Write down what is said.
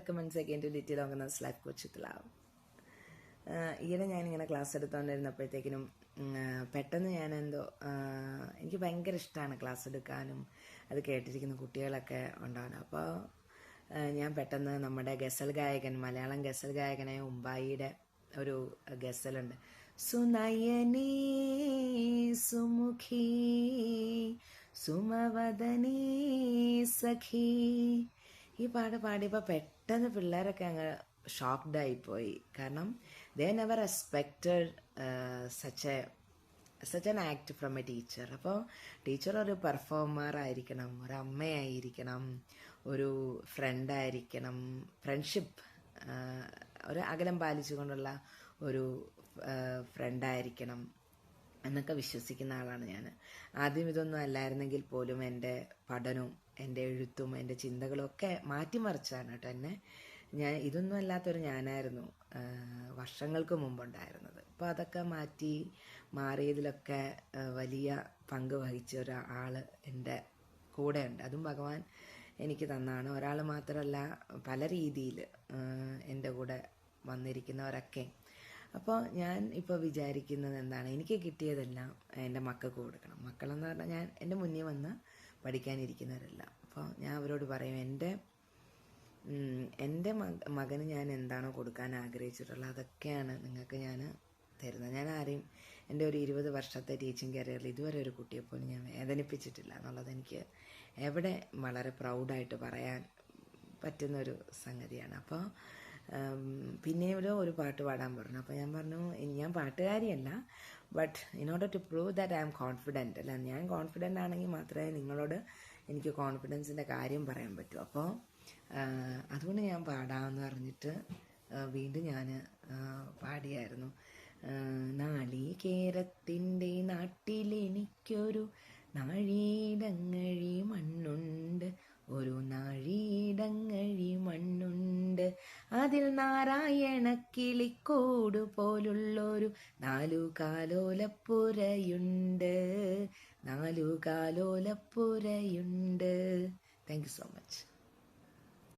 Once again to Little Organized Life Coach Love. ഈയിടെ ഞാനിങ്ങനെ class എടുത്തുകൊണ്ടിരുന്നപ്പോഴത്തേക്കിനും പെട്ടെന്ന് ഞാനെന്തോ എനിക്ക് ഭയങ്കര ഇഷ്ടമാണ് ക്ലാസ് എടുക്കാനും അത് കേട്ടിരിക്കുന്ന കുട്ടികളൊക്കെ ഉണ്ടാകാനും. അപ്പോൾ ഞാൻ പെട്ടെന്ന് നമ്മുടെ ഗസൽ ഗായകൻ, മലയാളം ഗസൽ ഗായകനായ ഉമ്പായിയുടെ ഒരു ഗസലുണ്ട്. സുനയനീ സുമുഖി സുമവദനീ സഖി. ഈ പാട്ട് പാടിയപ്പോൾ പെട്ടെന്ന് പിള്ളേരൊക്കെ അങ്ങ് ഷോക്ക്ഡ് ആയിപ്പോയി. കാരണം they never expected such an act from A teacher. അപ്പോൾ ടീച്ചർ ഒരു പെർഫോമർ ആയിരിക്കണം, ഒരു അമ്മയായിരിക്കണം, ഒരു ഫ്രണ്ടായിരിക്കണം, ഫ്രണ്ട്ഷിപ്പ് ഒരു അകലം പാലിച്ചുകൊണ്ടുള്ള ഒരു ഫ്രണ്ടായിരിക്കണം എന്നൊക്കെ വിശ്വസിക്കുന്ന ആളാണ് ഞാൻ. ആദ്യം ഇതൊന്നും അല്ലായിരുന്നെങ്കിൽ പോലും എൻ്റെ പഠനവും എൻ്റെ എഴുത്തും എൻ്റെ ചിന്തകളും ഒക്കെ മാറ്റിമറിച്ചാണ് കേട്ടോ എന്നെ. ഇതൊന്നും അല്ലാത്തൊരു ഞാനായിരുന്നു വർഷങ്ങൾക്ക് മുമ്പുണ്ടായിരുന്നത്. അപ്പോൾ അതൊക്കെ മാറിയതിലൊക്കെ വലിയ പങ്ക് വഹിച്ച ഒരാൾ എൻ്റെ കൂടെയുണ്ട്. അതും ഭഗവാൻ എനിക്ക് തന്നാണ്. ഒരാൾ മാത്രമല്ല, പല രീതിയിൽ എൻ്റെ കൂടെ വന്നിരിക്കുന്നവരൊക്കെ. അപ്പോൾ ഞാൻ ഇപ്പോൾ വിചാരിക്കുന്നത് എന്താണ്, എനിക്ക് കിട്ടിയതെല്ലാം എൻ്റെ മക്കൾക്ക് കൊടുക്കണം. മക്കളെന്ന് പറഞ്ഞാൽ എൻ്റെ മുന്നിൽ വന്ന് പഠിക്കാനിരിക്കുന്നവരല്ല. അപ്പോൾ ഞാൻ അവരോട് പറയും, എൻ്റെ മകന് ഞാൻ എന്താണോ കൊടുക്കാൻ ആഗ്രഹിച്ചിട്ടുള്ളത് അതൊക്കെയാണ് നിങ്ങൾക്ക് ഞാൻ തരുന്നത്. ഞാൻ ആരെയും എൻ്റെ ഒരു 20 വർഷത്തെ ടീച്ചിങ് കരിയറിൽ ഇതുവരെ ഒരു കുട്ടിയെപ്പോലും ഞാൻ വേദനിപ്പിച്ചിട്ടില്ല എന്നുള്ളത് എനിക്ക് എവിടെ വളരെ പ്രൗഡായിട്ട് പറയാൻ പറ്റുന്നൊരു സംഗതിയാണ്. അപ്പോൾ പിന്നെയും ഒരു പാട്ട് പാടാൻ പറഞ്ഞു. അപ്പോൾ ഞാൻ പറഞ്ഞു, ഞാൻ പാട്ടുകാരിയല്ല, but in order to prove that I am confident. അല്ല, ഞാൻ കോൺഫിഡൻ്റ് ആണെങ്കിൽ മാത്രമേ നിങ്ങളോട് എനിക്ക് കോൺഫിഡൻസിൻ്റെ കാര്യം പറയാൻ പറ്റൂ. അപ്പോൾ അതുകൊണ്ട് ഞാൻ പാടാമെന്ന് പറഞ്ഞിട്ട് വീണ്ടും ഞാൻ പാടിയായിരുന്നു. നാളികേരത്തിൻ്റെ നാട്ടിലെനിക്കൊരു നാഴീടങ്ങഴി മണ്ണുണ്ട്, ഒരു നാഴീടങ്ങഴി മണ്ണുണ്ട്, അതിൽ നാരായണ കിളിക്കൂട് പോലുള്ളൊരു 4 കാലോലപ്പുരയുണ്ട്, 4 കാലോലപ്പുരയുണ്ട്. Thank you so much.